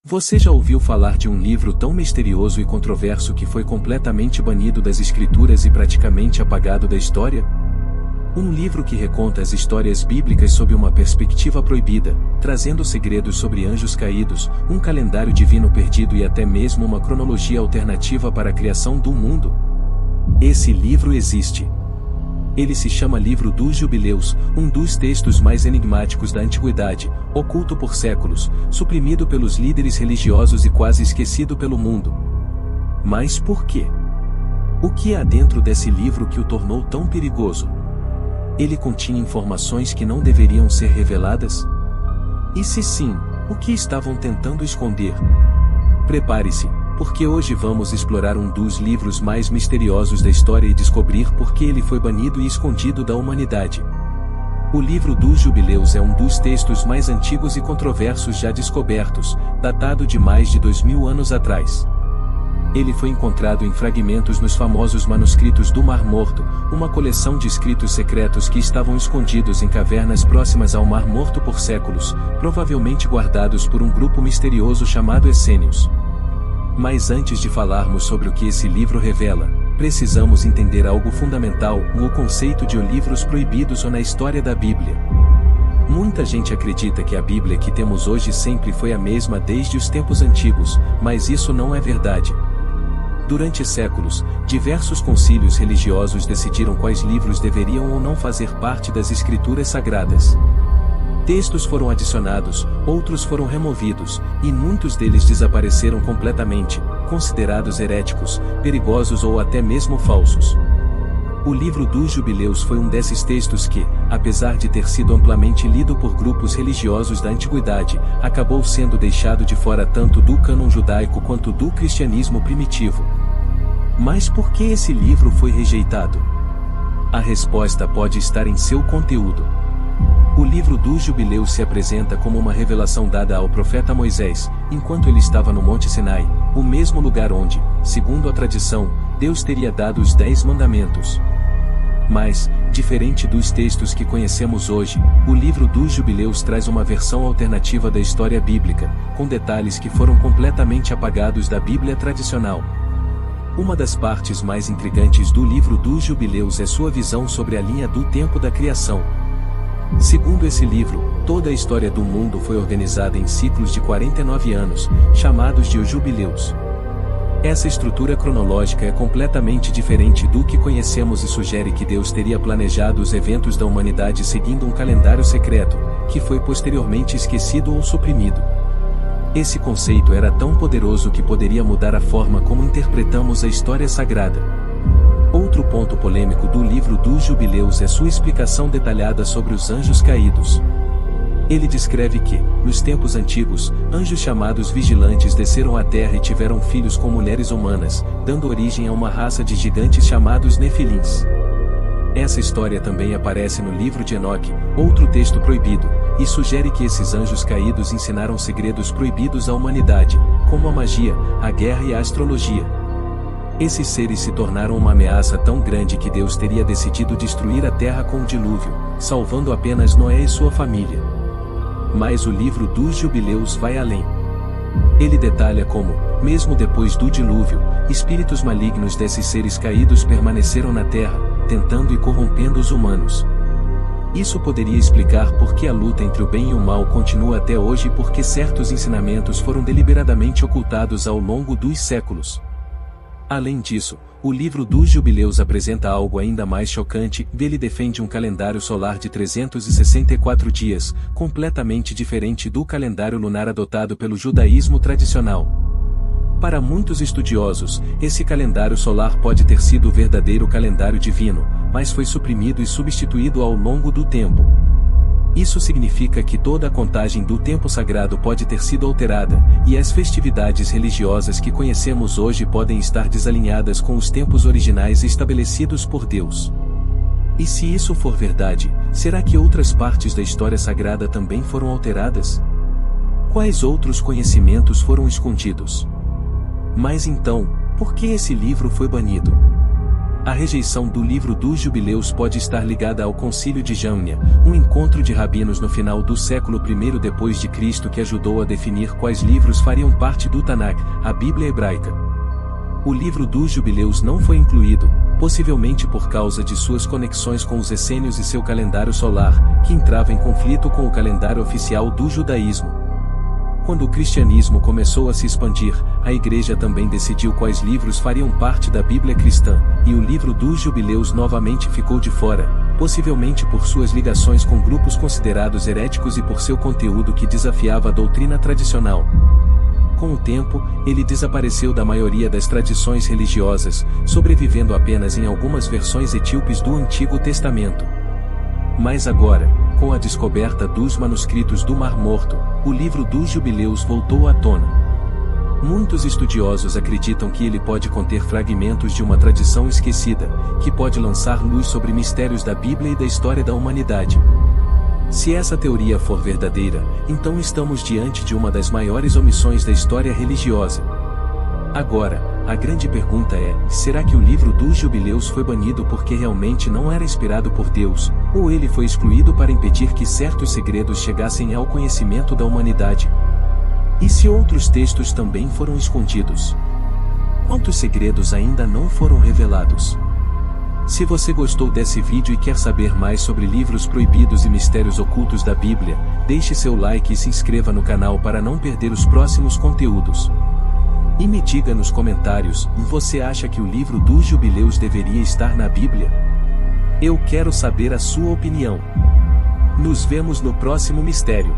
Você já ouviu falar de um livro tão misterioso e controverso que foi completamente banido das escrituras e praticamente apagado da história? Um livro que reconta as histórias bíblicas sob uma perspectiva proibida, trazendo segredos sobre anjos caídos, um calendário divino perdido e até mesmo uma cronologia alternativa para a criação do mundo. Esse livro existe. Ele se chama Livro dos Jubileus, um dos textos mais enigmáticos da antiguidade, oculto por séculos, suprimido pelos líderes religiosos e quase esquecido pelo mundo. Mas por quê? O que há dentro desse livro que o tornou tão perigoso? Ele continha informações que não deveriam ser reveladas? E se sim, o que estavam tentando esconder? Prepare-se, porque hoje vamos explorar um dos livros mais misteriosos da história e descobrir por que ele foi banido e escondido da humanidade. O Livro dos Jubileus é um dos textos mais antigos e controversos já descobertos, datado de mais de 2000 anos atrás. Ele foi encontrado em fragmentos nos famosos manuscritos do Mar Morto, uma coleção de escritos secretos que estavam escondidos em cavernas próximas ao Mar Morto por séculos, provavelmente guardados por um grupo misterioso chamado Essênios. Mas antes de falarmos sobre o que esse livro revela, precisamos entender algo fundamental: o conceito de livros proibidos ou na história da Bíblia. Muita gente acredita que a Bíblia que temos hoje sempre foi a mesma desde os tempos antigos, mas isso não é verdade. Durante séculos, diversos concílios religiosos decidiram quais livros deveriam ou não fazer parte das escrituras sagradas. Textos foram adicionados, outros foram removidos, e muitos deles desapareceram completamente, considerados heréticos, perigosos ou até mesmo falsos. O Livro dos Jubileus foi um desses textos que, apesar de ter sido amplamente lido por grupos religiosos da antiguidade, acabou sendo deixado de fora tanto do cânon judaico quanto do cristianismo primitivo. Mas por que esse livro foi rejeitado? A resposta pode estar em seu conteúdo. O Livro dos Jubileus se apresenta como uma revelação dada ao profeta Moisés, enquanto ele estava no Monte Sinai, o mesmo lugar onde, segundo a tradição, Deus teria dado os 10 mandamentos. Mas, diferente dos textos que conhecemos hoje, o Livro dos Jubileus traz uma versão alternativa da história bíblica, com detalhes que foram completamente apagados da Bíblia tradicional. Uma das partes mais intrigantes do Livro dos Jubileus é sua visão sobre a linha do tempo da criação. Segundo esse livro, toda a história do mundo foi organizada em ciclos de 49 anos, chamados de Jubileus. Essa estrutura cronológica é completamente diferente do que conhecemos e sugere que Deus teria planejado os eventos da humanidade seguindo um calendário secreto, que foi posteriormente esquecido ou suprimido. Esse conceito era tão poderoso que poderia mudar a forma como interpretamos a história sagrada. Outro ponto polêmico do Livro dos Jubileus é sua explicação detalhada sobre os anjos caídos. Ele descreve que, nos tempos antigos, anjos chamados vigilantes desceram à terra e tiveram filhos com mulheres humanas, dando origem a uma raça de gigantes chamados Nefilins. Essa história também aparece no livro de Enoque, outro texto proibido, e sugere que esses anjos caídos ensinaram segredos proibidos à humanidade, como a magia, a guerra e a astrologia. Esses seres se tornaram uma ameaça tão grande que Deus teria decidido destruir a terra com o dilúvio, salvando apenas Noé e sua família. Mas o Livro dos Jubileus vai além. Ele detalha como, mesmo depois do dilúvio, espíritos malignos desses seres caídos permaneceram na terra, tentando e corrompendo os humanos. Isso poderia explicar por que a luta entre o bem e o mal continua até hoje e por que certos ensinamentos foram deliberadamente ocultados ao longo dos séculos. Além disso, o Livro dos Jubileus apresenta algo ainda mais chocante: ele defende um calendário solar de 364 dias, completamente diferente do calendário lunar adotado pelo judaísmo tradicional. Para muitos estudiosos, esse calendário solar pode ter sido o verdadeiro calendário divino, mas foi suprimido e substituído ao longo do tempo. Isso significa que toda a contagem do tempo sagrado pode ter sido alterada, e as festividades religiosas que conhecemos hoje podem estar desalinhadas com os tempos originais estabelecidos por Deus. E se isso for verdade, será que outras partes da história sagrada também foram alteradas? Quais outros conhecimentos foram escondidos? Mas então, por que esse livro foi banido? A rejeição do livro dos Jubileus pode estar ligada ao Concílio de Jamnia, um encontro de rabinos no final do século I depois de Cristo que ajudou a definir quais livros fariam parte do Tanakh, a Bíblia hebraica. O livro dos Jubileus não foi incluído, possivelmente por causa de suas conexões com os essênios e seu calendário solar, que entrava em conflito com o calendário oficial do judaísmo. Quando o cristianismo começou a se expandir, a Igreja também decidiu quais livros fariam parte da Bíblia cristã, e o livro dos Jubileus novamente ficou de fora, possivelmente por suas ligações com grupos considerados heréticos e por seu conteúdo que desafiava a doutrina tradicional. Com o tempo, ele desapareceu da maioria das tradições religiosas, sobrevivendo apenas em algumas versões etíopes do Antigo Testamento. Mas agora, com a descoberta dos manuscritos do Mar Morto, o livro dos Jubileus voltou à tona. Muitos estudiosos acreditam que ele pode conter fragmentos de uma tradição esquecida, que pode lançar luz sobre mistérios da Bíblia e da história da humanidade. Se essa teoria for verdadeira, então estamos diante de uma das maiores omissões da história religiosa. Agora, a grande pergunta é, será que o livro dos Jubileus foi banido porque realmente não era inspirado por Deus, ou ele foi excluído para impedir que certos segredos chegassem ao conhecimento da humanidade? E se outros textos também foram escondidos? Quantos segredos ainda não foram revelados? Se você gostou desse vídeo e quer saber mais sobre livros proibidos e mistérios ocultos da Bíblia, deixe seu like e se inscreva no canal para não perder os próximos conteúdos. E me diga nos comentários, você acha que o livro dos Jubileus deveria estar na Bíblia? Eu quero saber a sua opinião. Nos vemos no próximo mistério.